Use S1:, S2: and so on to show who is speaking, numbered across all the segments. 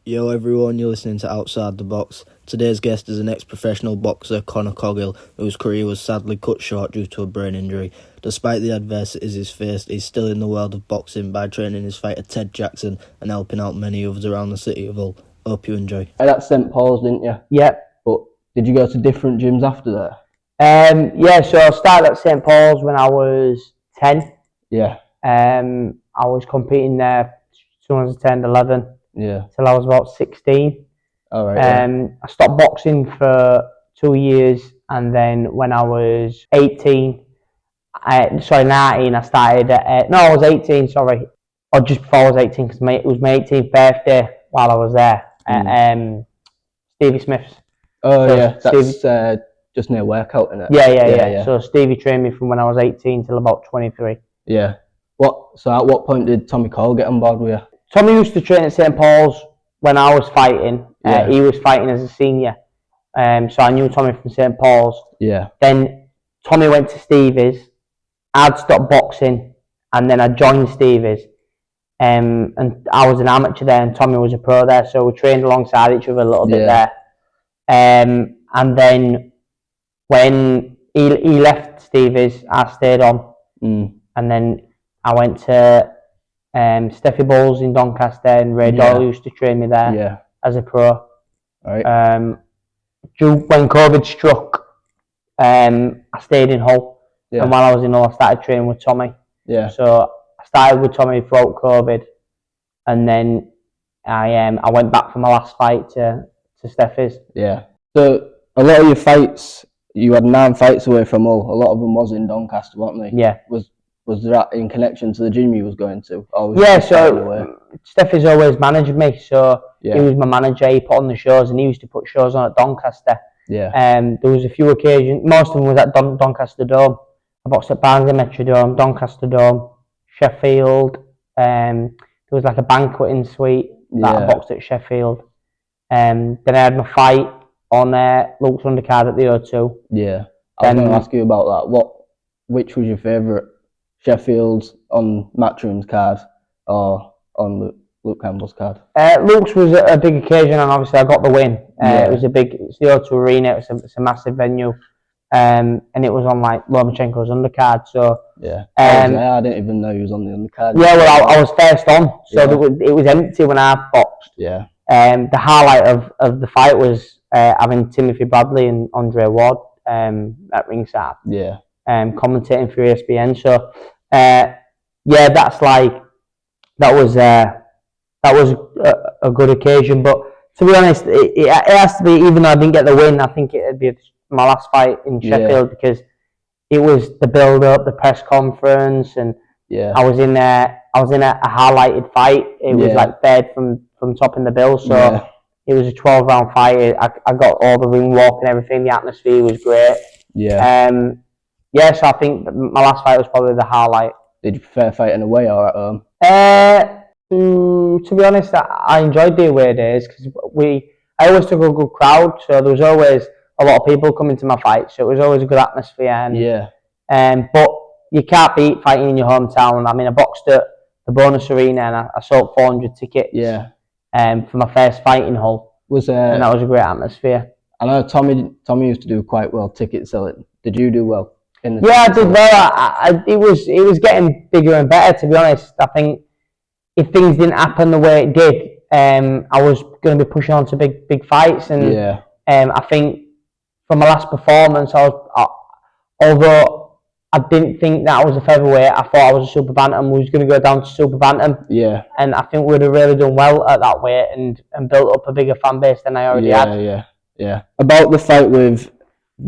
S1: Yo everyone, you're listening to Outside the Box. Today's guest is an ex-professional boxer, Coghill, whose career was sadly cut short due to a brain injury. Despite the adversities he's faced, he's still in the world of boxing by training his fighter Ted Jackson and helping out many others around the city of Hull. Hope you enjoy.
S2: That's St Paul's, didn't you?
S3: Yep.
S2: But did you go to different gyms after that?
S3: Yeah, so I started at St Paul's when I was 10.
S2: Yeah.
S3: I was competing there as soon as I turned 11
S2: Yeah.
S3: till I was about 16.
S2: All right. Yeah.
S3: I stopped boxing for 2 years, and then when I was 19, I started at, I was 18, sorry, or just before I was 18, because it was my 18th birthday while I was there at Stevie Smith's.
S2: Oh,
S3: so
S2: yeah, that's just near workout, isn't it?
S3: Yeah. So Stevie trained me from when I was 18 till about 23.
S2: Yeah. So at what point did Tommy Cole get on board with you?
S3: Tommy used to train at St Paul's when I was fighting.
S2: Yeah.
S3: He was fighting as a senior. So I knew Tommy from St Paul's.
S2: Yeah.
S3: Then Tommy went to Stevie's. I'd stopped boxing, and then I joined Stevie's. And I was an amateur there, and Tommy was a pro there. So we trained alongside each other a little bit there. And then when he left Stevie's, I stayed on. And then I went to Steffi Bowles in Doncaster, and Ray Doyle used to train me there as a pro.
S2: Right.
S3: When COVID struck, I stayed in Hull. And while I was in Hull, I started training with Tommy.
S2: Yeah.
S3: So I started with Tommy throughout COVID, and then I went back for my last fight to Steffi's.
S2: Yeah. So a lot of your fights, you had 9 fights away from Hull. A lot of them was in Doncaster, weren't they?
S3: Yeah.
S2: Was that in connection to the gym you was going to?
S3: So Steffi's always managed me, so he was my manager. He put on the shows, and he used to put shows on at Doncaster.
S2: Yeah.
S3: There was a few occasions, most of them was at Doncaster Dome. I boxed at Barnsley Metrodome, Doncaster Dome, Sheffield. There was like a banqueting suite that I boxed at Sheffield. Then I had my fight on Luke's undercard at the O2.
S2: Yeah. I was going to ask you about that. Which was your favourite? Sheffield's on Matchroom's card or on Luke Campbell's card?
S3: Luke's was a big occasion, and obviously I got the win. It's the O2 Arena. It's a massive venue, and it was on like Lomachenko's undercard. So
S2: I didn't even know he was on the undercard.
S3: Yeah, well, I was first on, so it was empty when I boxed.
S2: Yeah.
S3: The highlight of the fight was having Timothy Bradley and Andre Ward at ringside.
S2: Yeah.
S3: Commentating for ESPN. So that was a good occasion. But to be honest, it has to be, even though I didn't get the win, I think it'd be my last fight in Sheffield because it was the build up, the press conference, and I was in a highlighted fight. It was like third from topping the bill. So it was a 12-round fight. I got all the ring walk and everything. The atmosphere was great.
S2: Yeah.
S3: So I think my last fight was probably the highlight.
S2: Did you prefer fighting away or at home?
S3: To be honest, I enjoyed the away days because I always took a good crowd, so there was always a lot of people coming to my fights, so it was always a good atmosphere. But you can't beat fighting in your hometown. I mean, I boxed at the Bonus Arena and I sold 400 tickets. For my first fight in Hull. And that was a great atmosphere.
S2: I know Tommy used to do quite well ticket selling. Did you do well?
S3: I did well. It was getting bigger and better, to be honest. I think if things didn't happen the way it did, I was going to be pushing on to big fights. And I think from my last performance, although I didn't think that I was a featherweight, I thought I was a super bantam. We was going to go down to super bantam. Yeah. And I think we'd have really done well at that weight and built up a bigger fan base than I already had.
S2: Yeah. About the fight with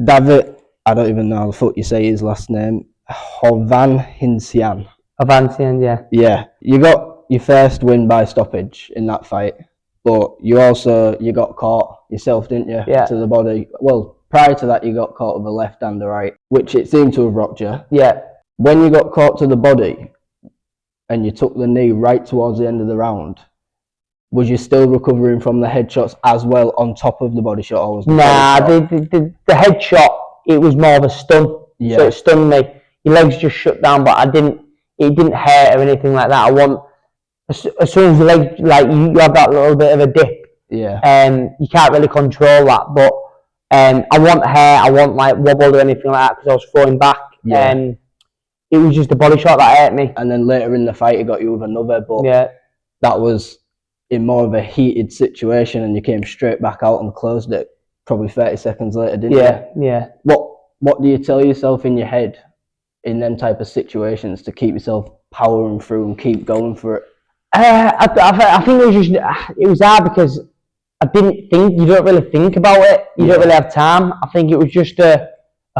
S2: David, I don't even know how the fuck you say his last name. Hovanesian.
S3: Hovanesian,
S2: Yeah. You got your first win by stoppage in that fight, but you got caught yourself, didn't you?
S3: Yeah.
S2: To the body. Well, prior to that, you got caught with a left and a right, which it seemed to have rocked you.
S3: Yeah.
S2: When you got caught to the body and you took the knee right towards the end of the round, was you still recovering from the headshots as well on top of the body shot? Or was
S3: the headshot, it was more of a stun. Yeah. So it stunned me. Your legs just shut down, but it didn't hurt or anything like that. As soon as your legs, like you have that little bit of a dip, You can't really control that, but I want hair, I want like wobble or anything like that because I was throwing back. It was just the body shot that hurt me.
S2: And then later in the fight, he got you with another, but that was in more of a heated situation, and you came straight back out and closed it probably 30 seconds later, didn't you?
S3: Yeah.
S2: What do you tell yourself in your head in them type of situations to keep yourself powering through and keep going for it?
S3: I think it was hard because I didn't think, you don't really think about it. You don't really have time. I think it was just a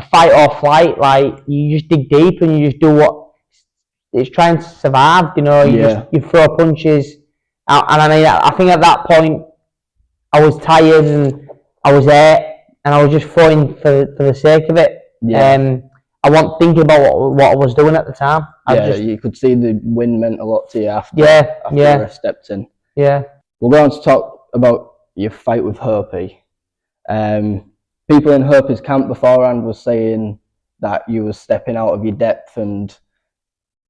S3: fight or flight. Like, you just dig deep and you just do what it's trying to survive. You know, you throw punches. And I mean, I think at that point I was tired and I was hurt and I was just throwing for the sake of it. I wasn't thinking about what I was doing at the time.
S2: You could see the win meant a lot to you after the ref stepped in.
S3: Yeah.
S2: We'll go on to talk about your fight with Herpy. People in Herpy's camp beforehand was saying that you were stepping out of your depth and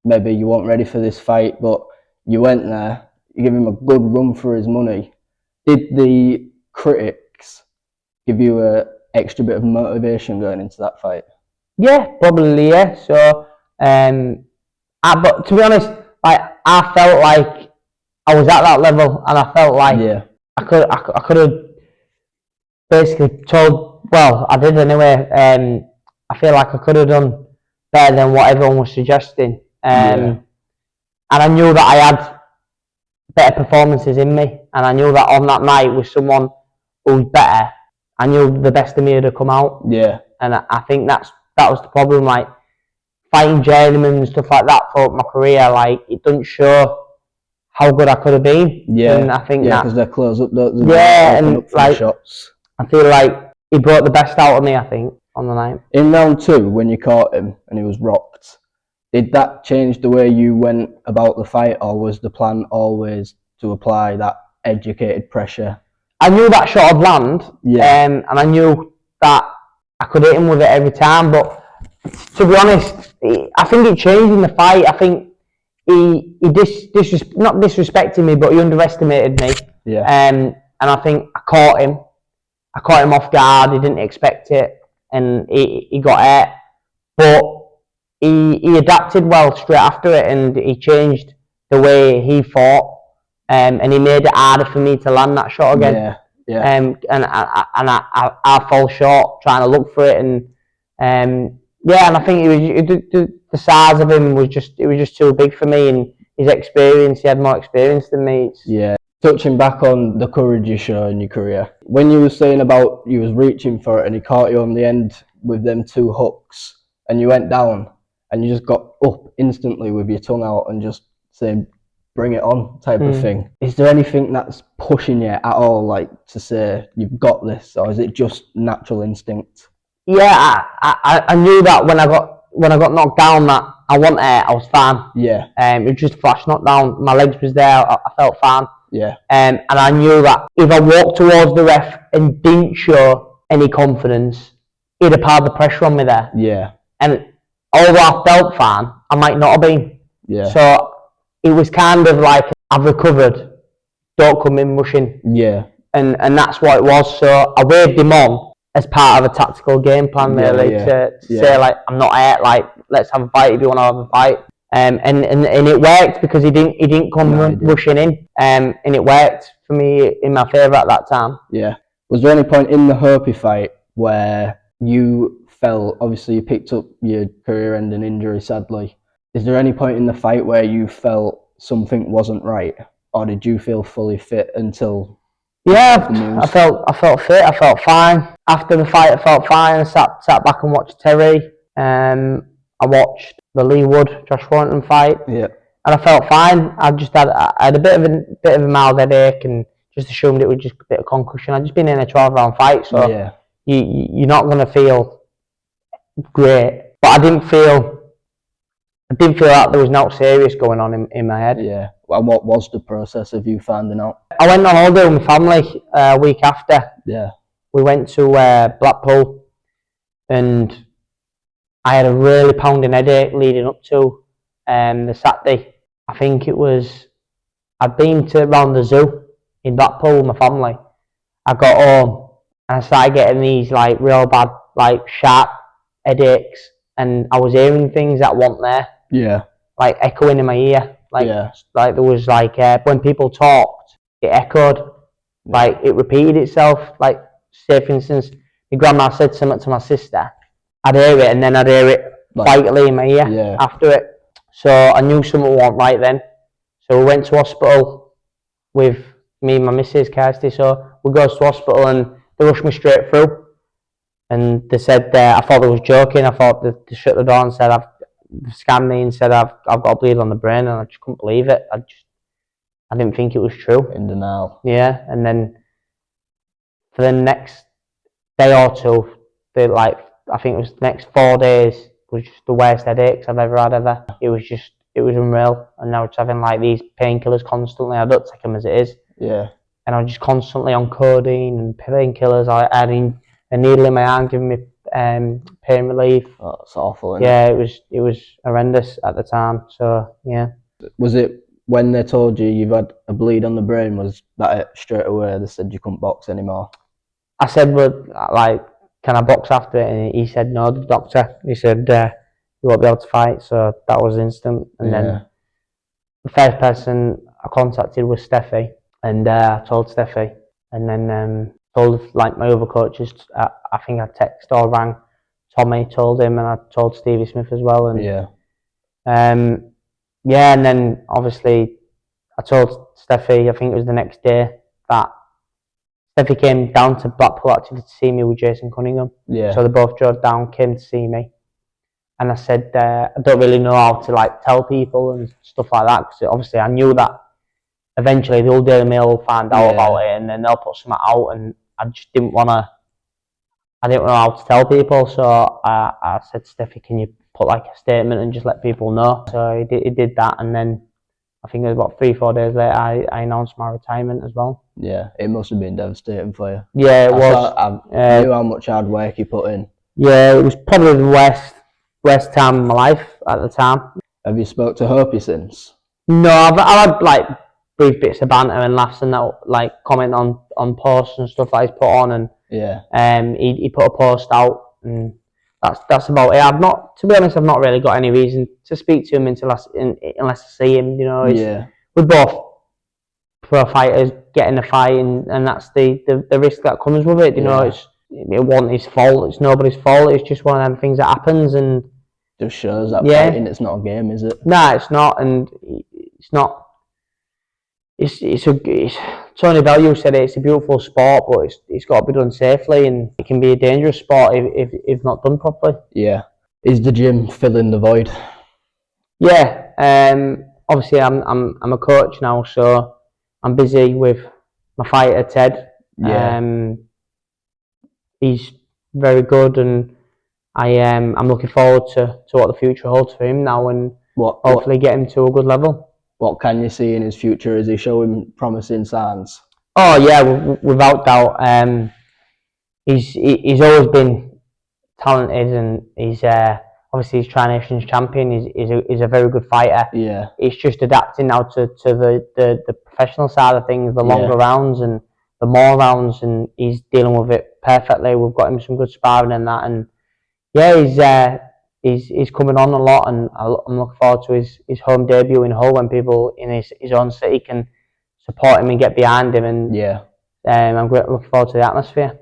S2: maybe you weren't ready for this fight, but you went there, you gave him a good run for his money. Did the critics give you a extra bit of motivation going into that fight?
S3: Yeah, probably, yeah. So, but to be honest, like, I felt like I was at that level, and I felt like I could have basically told. Well, I did anyway. I feel like I could have done better than what everyone was suggesting. And I knew that I had better performances in me, and I knew that on that night with someone who was better, I knew the best of me had come out.
S2: Yeah.
S3: And I think that was the problem. Like, fighting journeymen and stuff like that throughout my career, like, it doesn't show how good I could have been.
S2: Yeah.
S3: And I think
S2: because they're close up, don't they?
S3: Yeah, and like,
S2: shots.
S3: I feel like he brought the best out of me, I think, on the night.
S2: In round 2, when you caught him and he was rocked, did that change the way you went about the fight, or was the plan always to apply that educated pressure?
S3: I knew that shot would land, and I knew that I could hit him with it every time, but to be honest, I think it changed in the fight. I think he not disrespected me, but he underestimated me.
S2: Yeah.
S3: And I think I caught him off guard. He didn't expect it, and he got hurt. But he adapted well straight after it, and he changed the way he fought, and he made it harder for me to land that shot again. And I fell short trying to look for it, and and I think the size of him was just too big for me, and his experience, he had more experience than me.
S2: Touching back on the courage you show in your career, when you were saying about you was reaching for it and he caught you on the end with them 2 hooks and you went down and you just got up instantly with your tongue out and just saying bring it on type of thing, is there anything that's pushing you at all, like to say you've got this, or is it just natural instinct?
S3: I knew that when I got knocked down that I wanted it, I was fine. It was just a flash knockdown. My legs was there. I felt fine. And I knew that if I walked towards the ref and didn't show any confidence, he'd have piled the pressure on me there. And although I felt fine, I might not have been. So it was kind of like, I've recovered, don't come in rushing. And that's what it was. So I waved him on as part of a tactical game plan, really, to say, like, I'm not hurt, like, let's have a fight if you want to have a fight. And it worked because he didn't come rushing in, and it worked for me in my favour at that time.
S2: Was there any point in the Herpy fight where you felt, obviously you picked up your career-ending injury, sadly, is there any point in the fight where you felt something wasn't right, or did you feel fully fit until
S3: I felt fit, I felt fine. After the fight I felt fine. I sat back and watched Terry. I watched the Lee Wood Josh Thornton fight, and I felt fine. I had a bit of a mild headache, and just assumed it was just a bit of concussion. I'd just been in a 12-round fight, so you're not going to feel great. But I didn't feel like there was nothing serious going on in my head.
S2: And what was the process of you finding out?
S3: I went on holiday with my family a week after. We went to Blackpool, and I had a really pounding headache leading up to the Saturday. I think it was, I'd been around the zoo in Blackpool with my family, I got home and I started getting these like real bad, like sharp headaches, and I was hearing things that weren't there.
S2: Yeah.
S3: Like echoing in my ear. Like,
S2: Yeah.
S3: like there was like when people talked, it echoed. Yeah. Like it repeated itself. Like, say for instance, my grandma said something to my sister, I'd hear it, and then I'd hear it quietly in my ear after it. So I knew something wasn't right then. So we went to hospital with me and my missus, Kirsty. So we go to hospital and they rushed me straight through. And they said, I thought they was joking. I thought they shut the door and said, they scanned me and said I've got a bleed on the brain, and I just couldn't believe it. I didn't think it was true.
S2: In denial.
S3: Yeah, and then for the next day or two, I think it was the next 4 days was just the worst headaches I've ever had ever. It was unreal. And now it's having like these painkillers constantly. I don't take them as it is.
S2: Yeah.
S3: And I'm just constantly on codeine and painkillers. I had a needle in my arm giving me pain relief.
S2: Oh, it's awful, isn't
S3: it? It was horrendous at the time. So yeah.
S2: Was it when they told you you've had a bleed on the brain? Was that it straight away? They said you couldn't box anymore.
S3: I said, well, like, can I box after it? And he said, no, the doctor. He said, you won't be able to fight. So that was instant. And then the first person I contacted was Steffi. And I told Steffi. And then told like my other coaches. I think I texted or rang Tommy, told him, and I told Stevie Smith as well. And and then obviously I told Steffi, I think it was the next day, that Steffi came down to Blackpool actually to see me with Jason Cunningham.
S2: Yeah.
S3: So they both drove down, came to see me. And I said, I don't really know how to like tell people and stuff like that, because obviously I knew that eventually the old Daily Mail will find out about it, and then they'll put something out, and I just didn't want to, I didn't know how to tell people. So I said, Steffi, can you put like a statement and just let people know? So he did that, and then I think it was about 3-4 days later I announced my retirement as well.
S2: Yeah, it must have been devastating for you.
S3: Yeah, it was.
S2: I knew how much hard work you put in.
S3: Yeah, it was probably the worst time in my life at the time.
S2: Have you spoke to Hopi since?
S3: No, I've had like brief bits of banter and laughs and that, like comment on posts and stuff that he's put on, and he put a post out, and that's about it. I've not, to be honest, I've not really got any reason to speak to him unless I see him. You know, we're both pro fighters getting a fight, and that's the risk that comes with it. You know, it wasn't his fault. It's nobody's fault. It's just one of them things that happens, and
S2: just shows that fighting, it's not a game, is it?
S3: Nah, it's not, and it's not. Tony Bellew said it's a beautiful sport, but it's got to be done safely, and it can be a dangerous sport if not done properly.
S2: Yeah. Is the gym filling the void?
S3: Yeah. Obviously, I'm a coach now, so I'm busy with my fighter Ted.
S2: Yeah.
S3: He's very good, and I'm looking forward to what the future holds for him now, and hopefully get him to a good level.
S2: What can you see in his future? Is he showing promising signs?
S3: Oh yeah, without doubt. He's always been talented, and he's obviously he's Tri-Nations champion. He's a very good fighter.
S2: Yeah.
S3: He's just adapting now to the professional side of things, the longer rounds and the more rounds, and he's dealing with it perfectly. We've got him some good sparring and that, and he's coming on a lot, and I'm looking forward to his home debut in Hull, when people in his own city can support him and get behind him, and I'm looking forward to the atmosphere.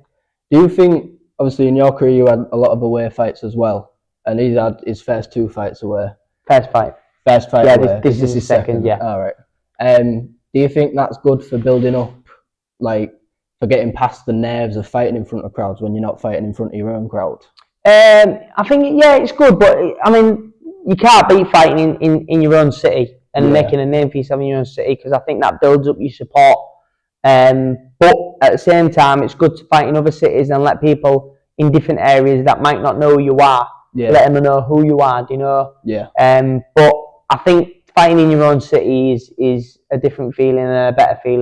S2: Do you think, obviously in your career you had a lot of away fights as well, and he's had his first 2 fights away?
S3: First fight
S2: away.
S3: This is his second. Yeah.
S2: All right. Do you think that's good for building up, like for getting past the nerves of fighting in front of crowds when you're not fighting in front of your own crowd?
S3: I think it's good, but I mean, you can't beat fighting in your own city and making a name for yourself in your own city, because I think that builds up your support. But at the same time, it's good to fight in other cities and let people in different areas that might not know who you are, let them know who you are. Do you know?
S2: Yeah.
S3: But I think fighting in your own city is a different feeling and a better feeling.